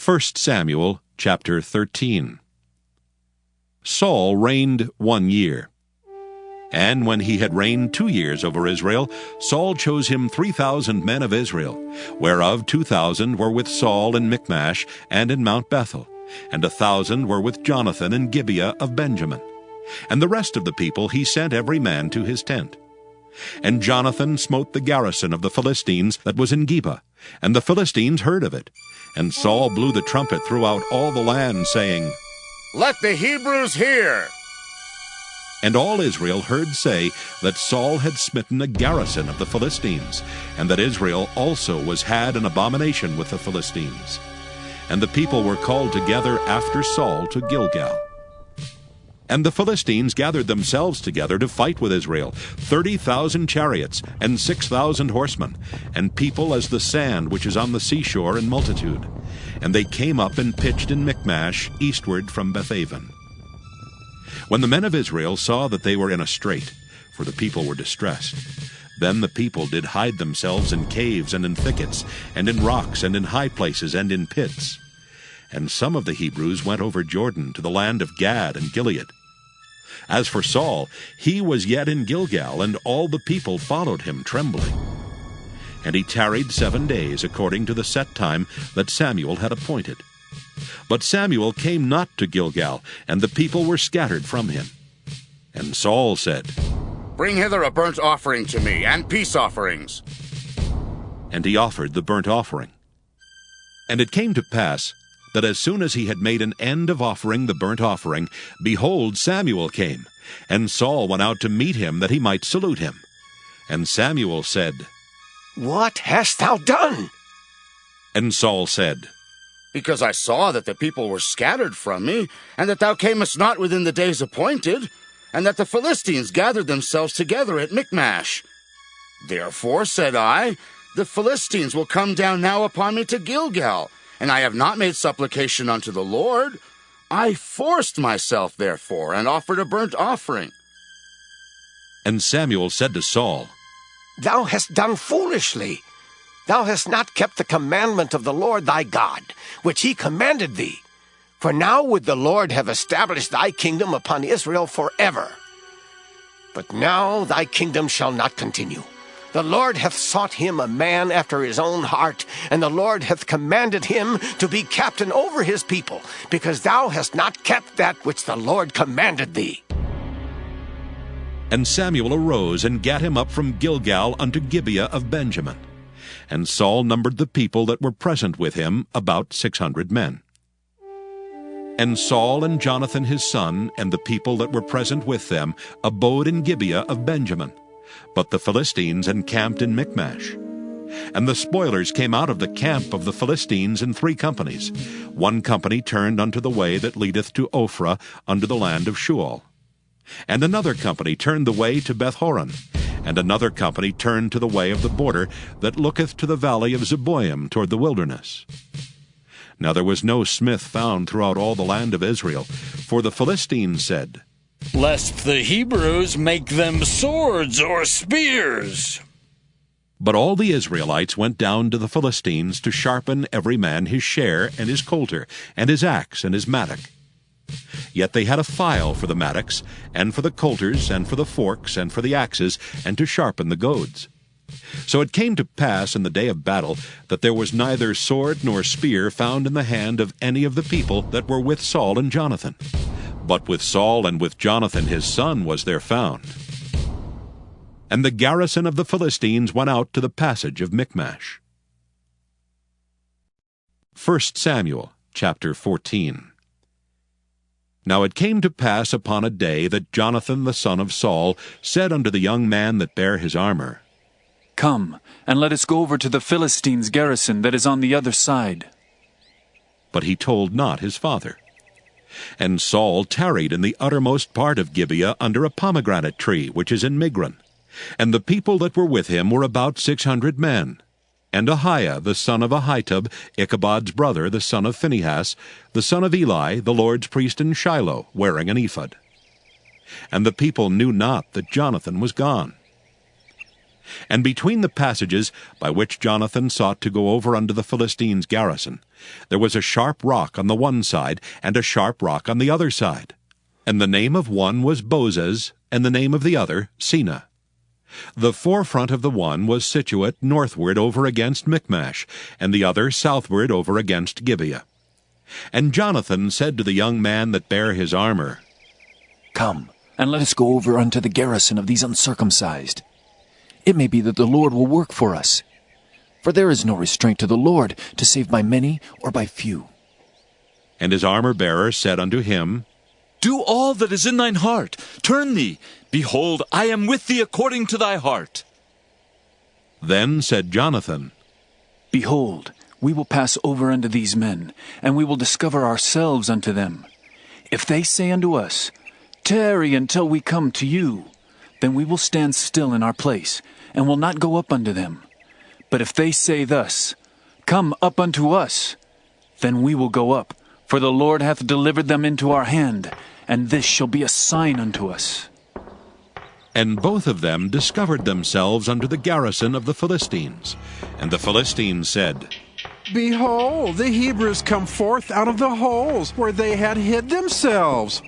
1 Samuel chapter 13. Saul reigned 1 year. And when he had reigned 2 years over Israel, Saul chose him 3,000 men of Israel, whereof 2,000 were with Saul in Michmash and in Mount Bethel, and 1,000 were with Jonathan in Gibeah of Benjamin. And the rest of the people he sent every man to his tent. And Jonathan smote the garrison of the Philistines that was in Geba, and the Philistines heard of it. And Saul blew the trumpet throughout all the land, saying, "Let the Hebrews hear!" And all Israel heard say that Saul had smitten a garrison of the Philistines, and that Israel also was had an abomination with the Philistines. And the people were called together after Saul to Gilgal. And the Philistines gathered themselves together to fight with Israel, 30,000 chariots, and 6,000 horsemen, and people as the sand which is on the seashore in multitude. And they came up and pitched in Michmash, eastward from Bethaven. When the men of Israel saw that they were in a strait, for the people were distressed, then the people did hide themselves in caves and in thickets, and in rocks, and in high places, and in pits. And some of the Hebrews went over Jordan to the land of Gad and Gilead. As for Saul, he was yet in Gilgal, and all the people followed him trembling. And he tarried 7 days, according to the set time that Samuel had appointed. But Samuel came not to Gilgal, and the people were scattered from him. And Saul said, "Bring hither a burnt offering to me, and peace offerings." And he offered the burnt offering. And it came to pass, that as soon as he had made an end of offering the burnt offering, behold, Samuel came, and Saul went out to meet him, that he might salute him. And Samuel said, "What hast thou done?" And Saul said, "Because I saw that the people were scattered from me, and that thou camest not within the days appointed, and that the Philistines gathered themselves together at Michmash. Therefore, said I, the Philistines will come down now upon me to Gilgal, and I have not made supplication unto the Lord. I forced myself, therefore, and offered a burnt offering." And Samuel said to Saul, "Thou hast done foolishly. Thou hast not kept the commandment of the Lord thy God, which he commanded thee. For now would the Lord have established thy kingdom upon Israel forever. But now thy kingdom shall not continue. The Lord hath sought him a man after his own heart, and the Lord hath commanded him to be captain over his people, because thou hast not kept that which the Lord commanded thee." And Samuel arose and gat him up from Gilgal unto Gibeah of Benjamin. And Saul numbered the people that were present with him, about 600 men. And Saul and Jonathan his son, and the people that were present with them, abode in Gibeah of Benjamin. But the Philistines encamped in Michmash. And the spoilers came out of the camp of the Philistines in 3 companies. 1 company turned unto the way that leadeth to Ophrah, unto the land of Shual. And another company turned the way to Bethhoron. And another company turned to the way of the border that looketh to the valley of Zeboim toward the wilderness. Now there was no smith found throughout all the land of Israel, for the Philistines said, "Lest the Hebrews make them swords or spears." But all the Israelites went down to the Philistines to sharpen every man his share, and his coulter, and his axe, and his mattock. Yet they had a file for the mattocks, and for the coulters, and for the forks, and for the axes, and to sharpen the goads. So it came to pass in the day of battle that there was neither sword nor spear found in the hand of any of the people that were with Saul and Jonathan. But with Saul and with Jonathan his son was there found. And the garrison of the Philistines went out to the passage of Michmash. 1 Samuel chapter 14. Now it came to pass upon a day that Jonathan the son of Saul said unto the young man that bare his armor, "Come, and let us go over to the Philistines' garrison that is on the other side." But he told not his father. And Saul tarried in the uttermost part of Gibeah under a pomegranate tree, which is in Migron. And the people that were with him were about 600 men. And Ahiah the son of Ahitub, Ichabod's brother, the son of Phinehas, the son of Eli, the Lord's priest in Shiloh, wearing an ephod. And the people knew not that Jonathan was gone. And between the passages by which Jonathan sought to go over unto the Philistines' garrison, there was a sharp rock on the one side, and a sharp rock on the other side. And the name of one was Bozez, and the name of the other Seneh. The forefront of the one was situate northward over against Michmash, and the other southward over against Gibeah. And Jonathan said to the young man that bare his armor, Come, and let us go over unto the garrison of these uncircumcised. It may be that the Lord will work for us. For there is no restraint to the Lord to save by many or by few. And his armor-bearer said unto him, Do all that is in thine heart. Turn thee. Behold, I am with thee according to thy heart. Then said Jonathan, Behold, we will pass over unto these men, and we will discover ourselves unto them. If they say unto us, Tarry until we come to you, then we will stand still in our place, and will not go up unto them. But if they say thus, Come up unto us, then we will go up, for the Lord hath delivered them into our hand, and this shall be a sign unto us. And both of them discovered themselves unto the garrison of the Philistines. And the Philistines said, Behold, the Hebrews come forth out of the holes where they had hid themselves.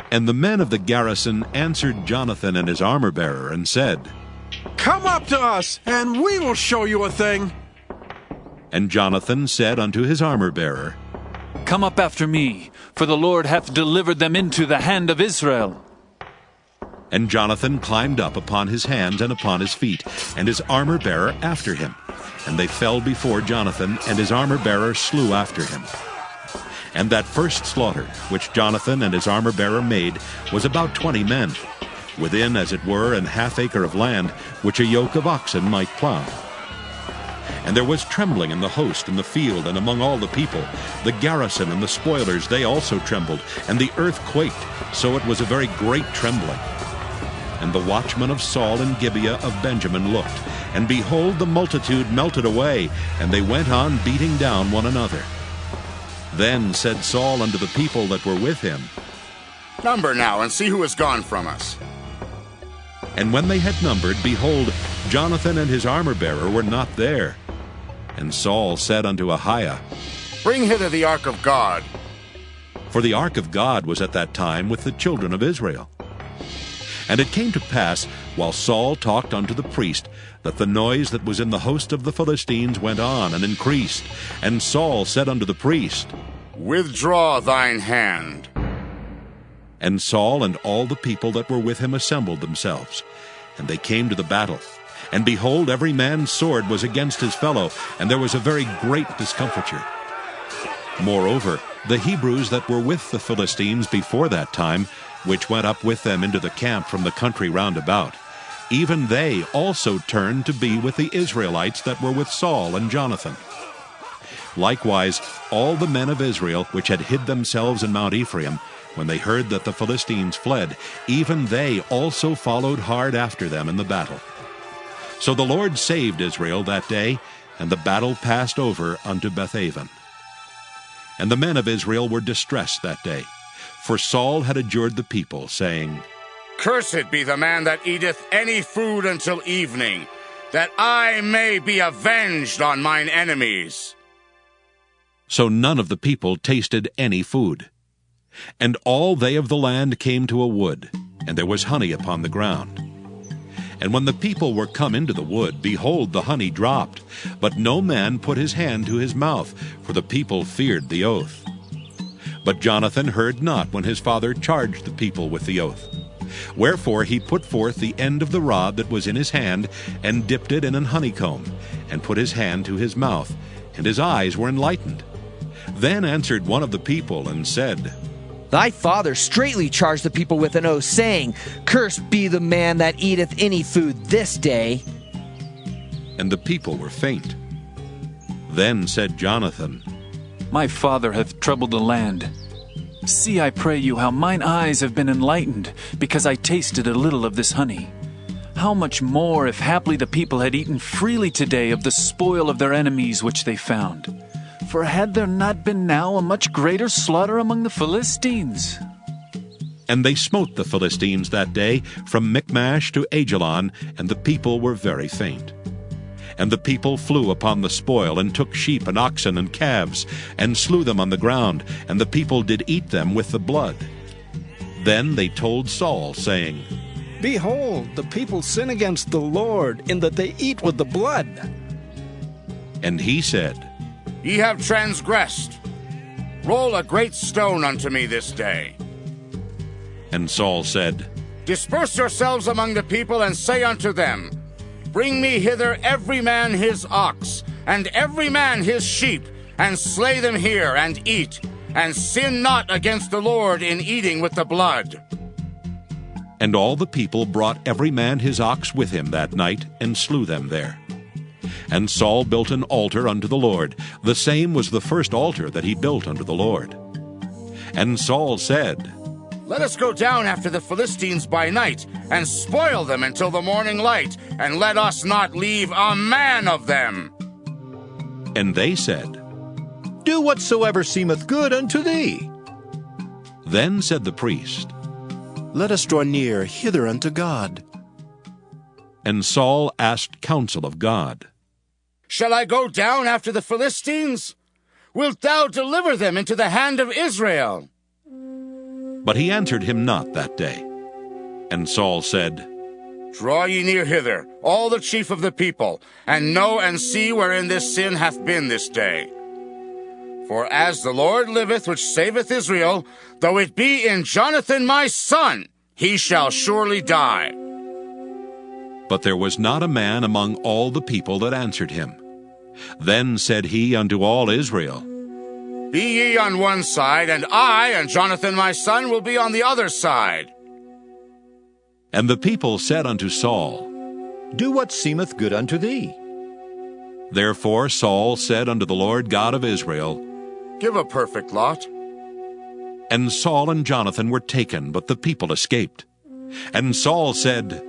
And the men of the garrison answered Jonathan and his armor-bearer, and said, Come up to us, and we will show you a thing. And Jonathan said unto his armor-bearer, Come up after me, for the Lord hath delivered them into the hand of Israel. And Jonathan climbed up upon his hands and upon his feet, and his armor-bearer after him. And they fell before Jonathan, and his armor-bearer slew after him. And that first slaughter, which Jonathan and his armor-bearer made, was about 20 men, within, as it were, an half acre of land, which a yoke of oxen might plow. And there was trembling in the host in the field, and among all the people. The garrison and the spoilers, they also trembled, and the earth quaked, so it was a very great trembling. And the watchmen of Saul and Gibeah of Benjamin looked, and behold, the multitude melted away, and they went on beating down one another. Then said Saul unto the people that were with him, Number now, and see who is gone from us. And when they had numbered, behold, Jonathan and his armor-bearer were not there. And Saul said unto Ahiah, Bring hither the ark of God. For the ark of God was at that time with the children of Israel. And it came to pass, while Saul talked unto the priest, that the noise that was in the host of the Philistines went on and increased. And Saul said unto the priest, Withdraw thine hand. And Saul and all the people that were with him assembled themselves. And they came to the battle. And behold, every man's sword was against his fellow, and there was a very great discomfiture. Moreover, the Hebrews that were with the Philistines before that time, which went up with them into the camp from the country round about, even they also turned to be with the Israelites that were with Saul and Jonathan. Likewise, all the men of Israel which had hid themselves in Mount Ephraim, when they heard that the Philistines fled, even they also followed hard after them in the battle. So the Lord saved Israel that day, and the battle passed over unto Bethaven. And the men of Israel were distressed that day, for Saul had adjured the people, saying, Cursed be the man that eateth any food until evening, that I may be avenged on mine enemies. So none of the people tasted any food. And all they of the land came to a wood, and there was honey upon the ground. And when the people were come into the wood, behold, the honey dropped, but no man put his hand to his mouth, for the people feared the oath. But Jonathan heard not when his father charged the people with the oath. Wherefore he put forth the end of the rod that was in his hand, and dipped it in an honeycomb, and put his hand to his mouth, and his eyes were enlightened. Then answered one of the people, and said, Thy father straitly charged the people with an oath, saying, Cursed be the man that eateth any food this day. And the people were faint. Then said Jonathan, My father hath troubled the land. See, I pray you, how mine eyes have been enlightened, because I tasted a little of this honey. How much more, if haply the people had eaten freely today of the spoil of their enemies which they found? For had there not been now a much greater slaughter among the Philistines? And they smote the Philistines that day from Michmash to Ajalon, and the people were very faint. And the people flew upon the spoil, and took sheep and oxen and calves, and slew them on the ground, and the people did eat them with the blood. Then they told Saul, saying, Behold, the people sin against the Lord, in that they eat with the blood. And he said, Ye have transgressed. Roll a great stone unto me this day. And Saul said, Disperse yourselves among the people, and say unto them, Bring me hither every man his ox, and every man his sheep, and slay them here, and eat, and sin not against the Lord in eating with the blood. And all the people brought every man his ox with him that night, and slew them there. And Saul built an altar unto the Lord. The same was the first altar that he built unto the Lord. And Saul said, Let us go down after the Philistines by night, and spoil them until the morning light, and let us not leave a man of them. And they said, Do whatsoever seemeth good unto thee. Then said the priest, Let us draw near hither unto God. And Saul asked counsel of God. Shall I go down after the Philistines? Wilt thou deliver them into the hand of Israel? But he answered him not that day. And Saul said, Draw ye near hither, all the chief of the people, and know and see wherein this sin hath been this day. For as the Lord liveth, which saveth Israel, though it be in Jonathan my son, he shall surely die. But there was not a man among all the people that answered him. Then said he unto all Israel, Be ye on one side, and I and Jonathan my son will be on the other side. And the people said unto Saul, Do what seemeth good unto thee. Therefore Saul said unto the Lord God of Israel, Give a perfect lot. And Saul and Jonathan were taken, but the people escaped. And Saul said,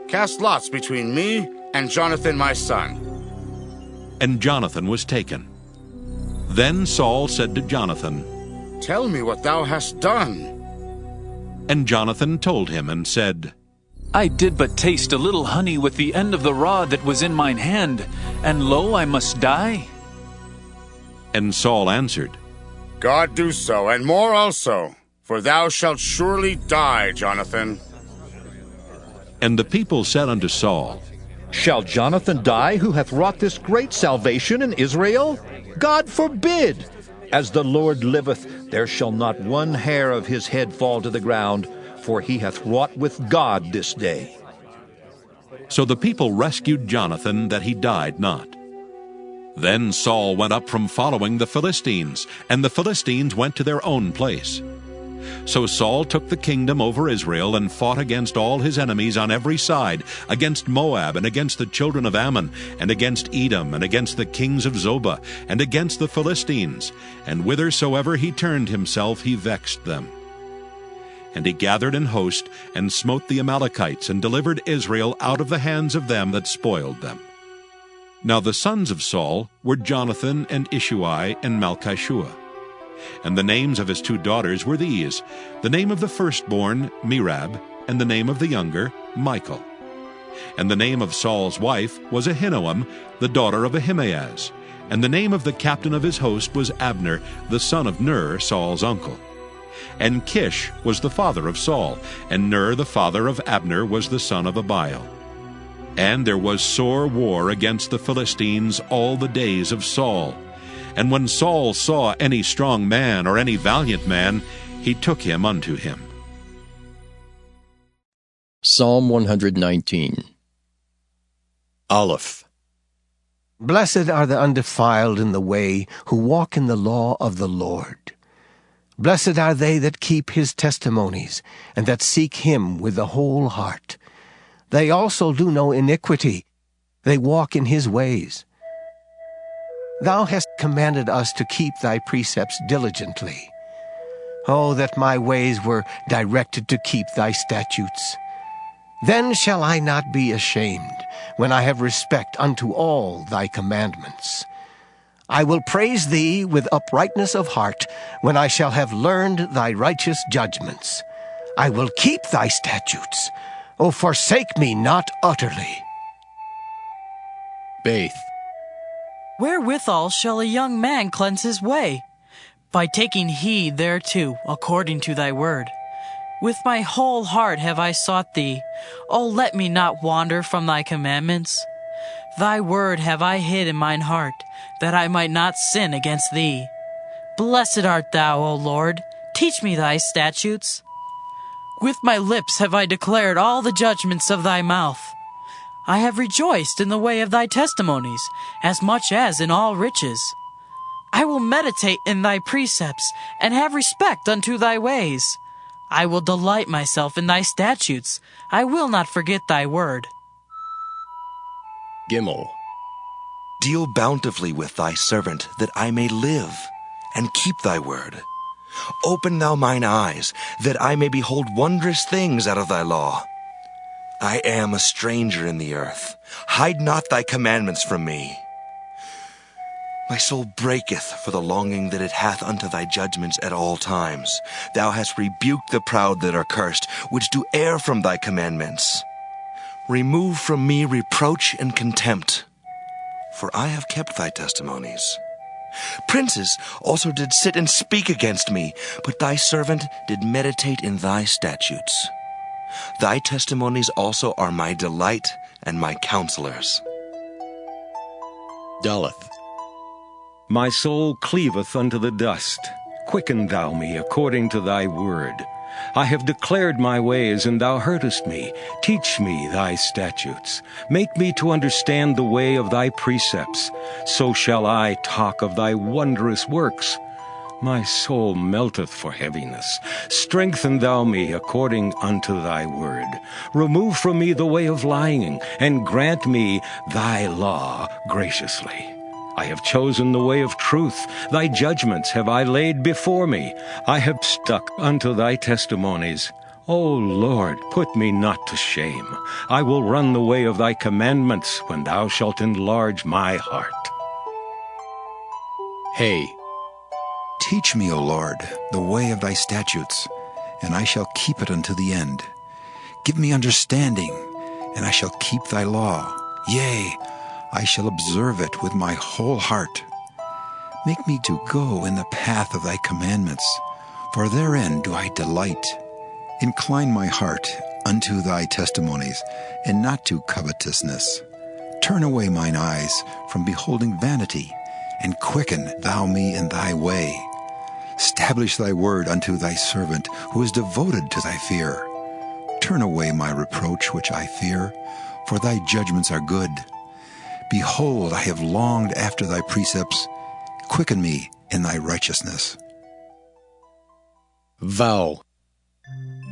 Cast lots between me and Jonathan my son. And Jonathan was taken. Then Saul said to Jonathan, Tell me what thou hast done. And Jonathan told him and said, I did but taste a little honey with the end of the rod that was in mine hand, and lo, I must die. And Saul answered, God do so, and more also, for thou shalt surely die, Jonathan. And the people said unto Saul, Shall Jonathan die, who hath wrought this great salvation in Israel? God forbid! As the Lord liveth, there shall not one hair of his head fall to the ground, for he hath wrought with God this day. So the people rescued Jonathan, that he died not. Then Saul went up from following the Philistines, and the Philistines went to their own place. So Saul took the kingdom over Israel, and fought against all his enemies on every side, against Moab, and against the children of Ammon, and against Edom, and against the kings of Zobah, and against the Philistines. And whithersoever he turned himself, he vexed them. And he gathered an host, and smote the Amalekites, and delivered Israel out of the hands of them that spoiled them. Now the sons of Saul were Jonathan, and Ishuai, and Malchishua. And the names of his 2 daughters were these: the name of the firstborn, Merab, and the name of the younger, Michal. And the name of Saul's wife was Ahinoam, the daughter of Ahimaaz. And the name of the captain of his host was Abner, the son of Ner, Saul's uncle. And Kish was the father of Saul, and Ner the father of Abner was the son of Abiel. And there was sore war against the Philistines all the days of Saul. And when Saul saw any strong man or any valiant man, he took him unto him. Psalm 119. Aleph. Blessed are the undefiled in the way, who walk in the law of the Lord. Blessed are they that keep his testimonies, and that seek him with the whole heart. They also do no iniquity. They walk in his ways. Thou hast commanded us to keep thy precepts diligently. Oh, that my ways were directed to keep thy statutes. Then shall I not be ashamed, when I have respect unto all thy commandments. I will praise thee with uprightness of heart, when I shall have learned thy righteous judgments. I will keep thy statutes. O forsake me not utterly. Baith. Wherewithal shall a young man cleanse his way? By taking heed thereto, according to thy word. With my whole heart have I sought thee. O let me not wander from thy commandments. Thy word have I hid in mine heart, that I might not sin against thee. Blessed art thou, O Lord. Teach me thy statutes. With my lips have I declared all the judgments of thy mouth. I have rejoiced in the way of thy testimonies, as much as in all riches. I will meditate in thy precepts, and have respect unto thy ways. I will delight myself in thy statutes. I will not forget thy word. Gimel. Deal bountifully with thy servant, that I may live, and keep thy word. Open thou mine eyes, that I may behold wondrous things out of thy law. I am a stranger in the earth. Hide not thy commandments from me. My soul breaketh for the longing that it hath unto thy judgments at all times. Thou hast rebuked the proud that are cursed, which do err from thy commandments. Remove from me reproach and contempt, for I have kept thy testimonies. Princes also did sit and speak against me, but thy servant did meditate in thy statutes. Thy testimonies also are my delight and my counselors. Daleth. My soul cleaveth unto the dust. Quicken thou me according to thy word. I have declared my ways, and thou heardest me. Teach me thy statutes. Make me to understand the way of thy precepts. So shall I talk of thy wondrous works. My soul melteth for heaviness. Strengthen thou me according unto thy word. Remove from me the way of lying, and grant me thy law graciously. I have chosen the way of truth. Thy judgments have I laid before me. I have stuck unto thy testimonies. O Lord, put me not to shame. I will run the way of thy commandments when thou shalt enlarge my heart. Hay. Teach me, O Lord, the way of thy statutes, and I shall keep it unto the end. Give me understanding, and I shall keep thy law. Yea, I shall observe it with my whole heart. Make me to go in the path of thy commandments, for therein do I delight. Incline my heart unto thy testimonies, and not to covetousness. Turn away mine eyes from beholding vanity, and quicken thou me in thy way. Establish thy word unto thy servant, who is devoted to thy fear. Turn away my reproach which I fear, for thy judgments are good. Behold, I have longed after thy precepts. Quicken me in thy righteousness. Vow.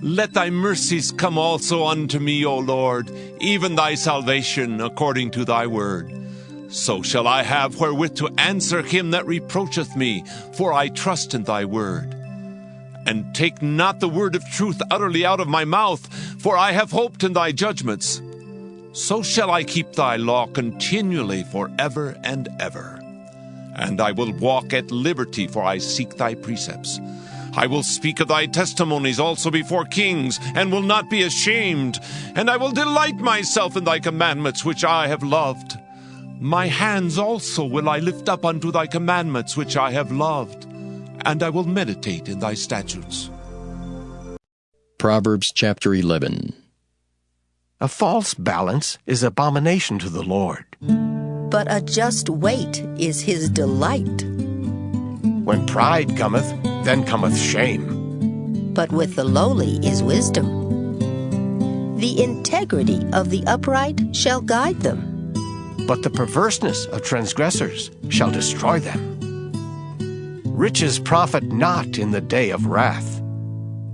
Let thy mercies come also unto me, O Lord, even thy salvation according to thy word. So shall I have wherewith to answer him that reproacheth me, for I trust in thy word. And take not the word of truth utterly out of my mouth, for I have hoped in thy judgments. So shall I keep thy law continually forever and ever. And I will walk at liberty, for I seek thy precepts. I will speak of thy testimonies also before kings, and will not be ashamed. And I will delight myself in thy commandments, which I have loved. My hands also will I lift up unto thy commandments, which I have loved. And I will meditate in thy statutes. Proverbs chapter 11. A false balance is abomination to the Lord, but a just weight is his delight. When pride cometh, then cometh shame. But with the lowly is wisdom. The integrity of the upright shall guide them, but the perverseness of transgressors shall destroy them. Riches profit not in the day of wrath,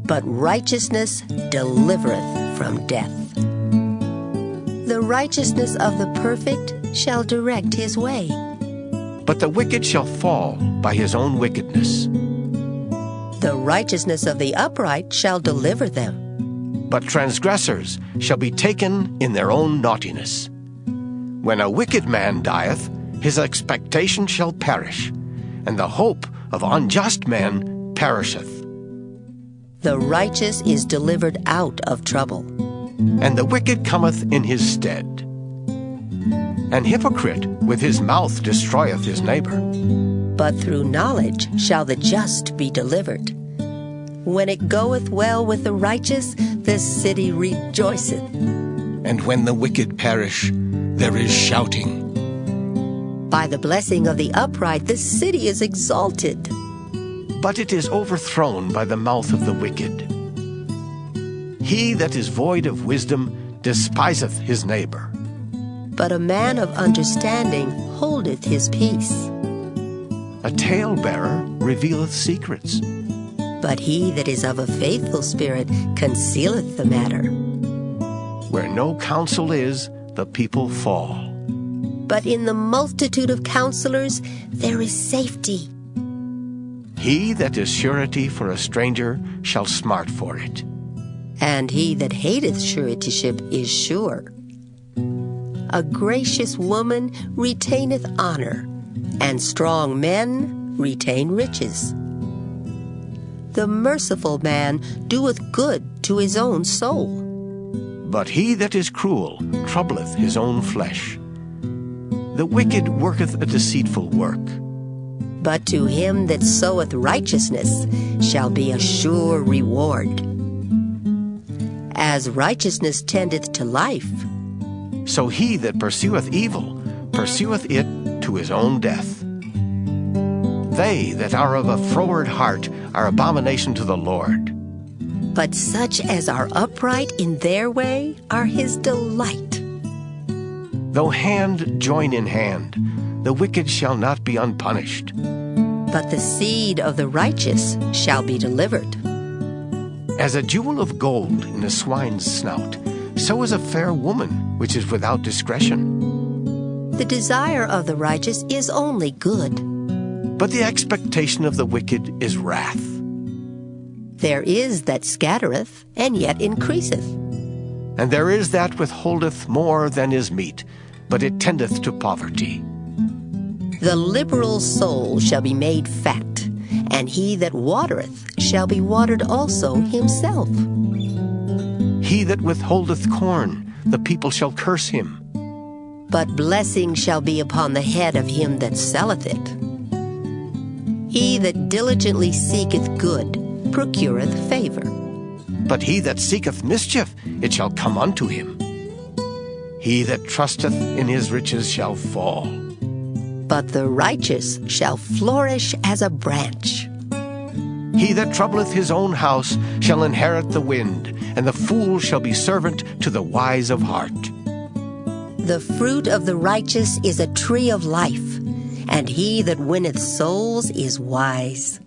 but righteousness delivereth from death. The righteousness of the perfect shall direct his way, but the wicked shall fall by his own wickedness. The righteousness of the upright shall deliver them, but transgressors shall be taken in their own naughtiness. When a wicked man dieth, his expectation shall perish, and the hope of unjust men perisheth. The righteous is delivered out of trouble, and the wicked cometh in his stead. An hypocrite with his mouth destroyeth his neighbor, but through knowledge shall the just be delivered. When it goeth well with the righteous, the city rejoiceth. And when the wicked perish, there is shouting. By the blessing of the upright, the city is exalted. But it is overthrown by the mouth of the wicked. He that is void of wisdom despiseth his neighbor, but a man of understanding holdeth his peace. A talebearer revealeth secrets, but he that is of a faithful spirit concealeth the matter. Where no counsel is, the people fall, but in the multitude of counselors there is safety. He that is surety for a stranger shall smart for it, and he that hateth suretyship is sure. A gracious woman retaineth honor, and strong men retain riches. The merciful man doeth good to his own soul, but he that is cruel troubleth his own flesh. The wicked worketh a deceitful work, but to him that soweth righteousness shall be a sure reward. As righteousness tendeth to life, so he that pursueth evil pursueth it to his own death. They that are of a froward heart are abomination to the Lord, but such as are upright in their way are his delight. Though hand join in hand, the wicked shall not be unpunished, but the seed of the righteous shall be delivered. As a jewel of gold in a swine's snout, so is a fair woman which is without discretion. The desire of the righteous is only good, but the expectation of the wicked is wrath. There is that scattereth, and yet increaseth. And there is that withholdeth more than is meet, but it tendeth to poverty. The liberal soul shall be made fat, and he that watereth shall be watered also himself. He that withholdeth corn, the people shall curse him, but blessing shall be upon the head of him that selleth it. He that diligently seeketh good procureth favor, but he that seeketh mischief, it shall come unto him. He that trusteth in his riches shall fall, but the righteous shall flourish as a branch. He that troubleth his own house shall inherit the wind, and the fool shall be servant to the wise of heart. The fruit of the righteous is a tree of life, and he that winneth souls is wise.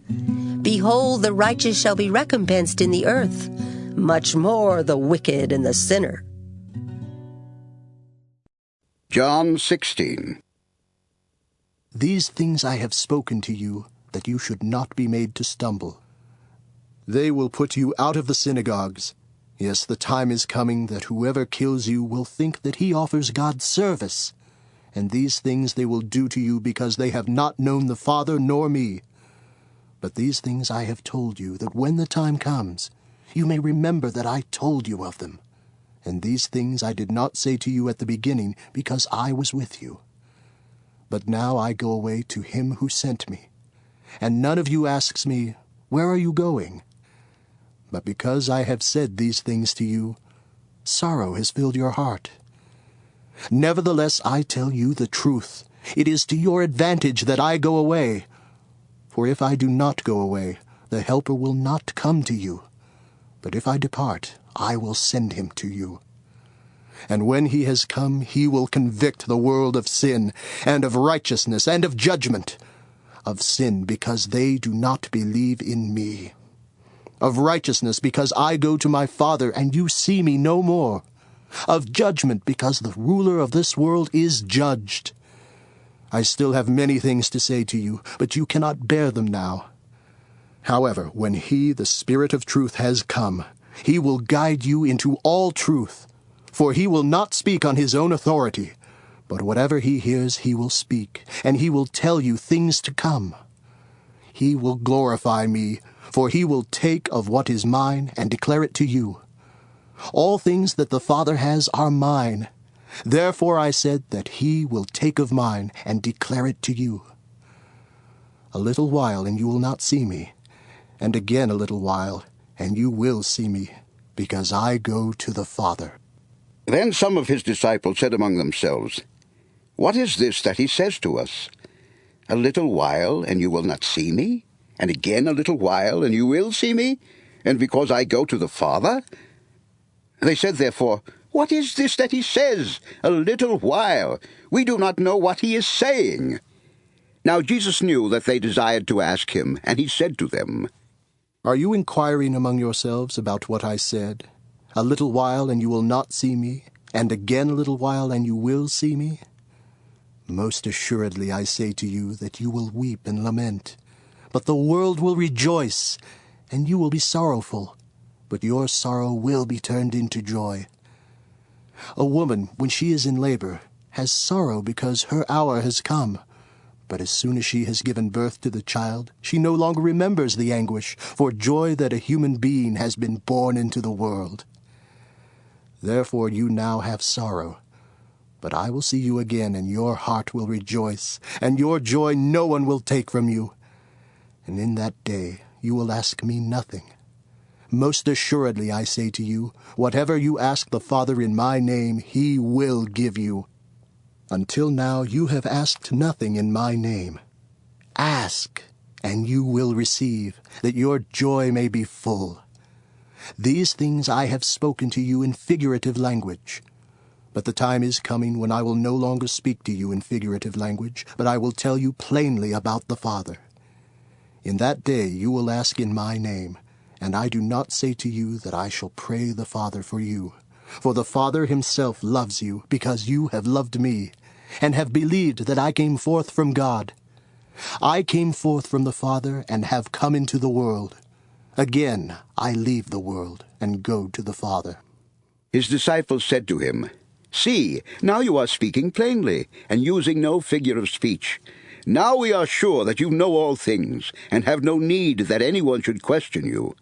Behold, the righteous shall be recompensed in the earth, much more the wicked and the sinner. John 16. These things I have spoken to you, that you should not be made to stumble. They will put you out of the synagogues. Yes, the time is coming that whoever kills you will think that he offers God service. And these things they will do to you because they have not known the Father nor me. But these things I have told you, that when the time comes, you may remember that I told you of them. And these things I did not say to you at the beginning, because I was with you. But now I go away to him who sent me. And none of you asks me, where are you going? But because I have said these things to you, sorrow has filled your heart. Nevertheless, I tell you the truth. It is to your advantage that I go away. For if I do not go away, the Helper will not come to you. But if I depart, I will send him to you. And when he has come, he will convict the world of sin, and of righteousness, and of judgment. Of sin, because they do not believe in me. Of righteousness, because I go to my Father, and you see me no more. Of judgment, because the ruler of this world is judged. I still have many things to say to you, but you cannot bear them now. However, when he, the Spirit of truth, has come, he will guide you into all truth. For he will not speak on his own authority, but whatever he hears he will speak, and he will tell you things to come. He will glorify me, for he will take of what is mine and declare it to you. All things that the Father has are mine. Therefore I said that he will take of mine and declare it to you. A little while, and you will not see me, and again a little while, and you will see me, because I go to the Father." Then some of his disciples said among themselves, "What is this that he says to us? A little while, and you will not see me? And again a little while, and you will see me? And because I go to the Father?" They said therefore, "What is this that he says? A little while. We do not know what he is saying." Now Jesus knew that they desired to ask him, and he said to them, "Are you inquiring among yourselves about what I said? A little while, and you will not see me, and again a little while, and you will see me? Most assuredly I say to you that you will weep and lament, but the world will rejoice, and you will be sorrowful, but your sorrow will be turned into joy. A woman, when she is in labor, has sorrow because her hour has come. But as soon as she has given birth to the child, she no longer remembers the anguish for joy that a human being has been born into the world. Therefore you now have sorrow, but I will see you again, and your heart will rejoice, and your joy no one will take from you. And in that day you will ask me nothing. Most assuredly I say to you, whatever you ask the Father in my name, he will give you. Until now you have asked nothing in my name. Ask, and you will receive, that your joy may be full. These things I have spoken to you in figurative language. But the time is coming when I will no longer speak to you in figurative language, but I will tell you plainly about the Father. In that day you will ask in my name, and I do not say to you that I shall pray the Father for you. For the Father himself loves you, because you have loved me, and have believed that I came forth from God. I came forth from the Father, and have come into the world. Again I leave the world, and go to the Father." His disciples said to him, "See, now you are speaking plainly, and using no figure of speech. Now we are sure that you know all things, and have no need that anyone should question you.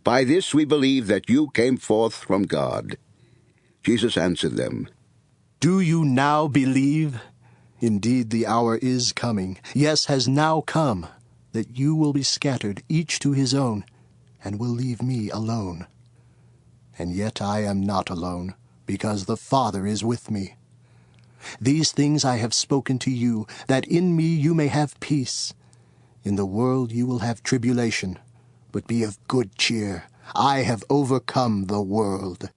By this we believe that you came forth from God." Jesus answered them, "Do you now believe? Indeed, the hour is coming, yes, has now come, that you will be scattered, each to his own, and will leave me alone. And yet I am not alone, because the Father is with me. These things I have spoken to you, that in me you may have peace. In the world you will have tribulation, but be of good cheer. I have overcome the world."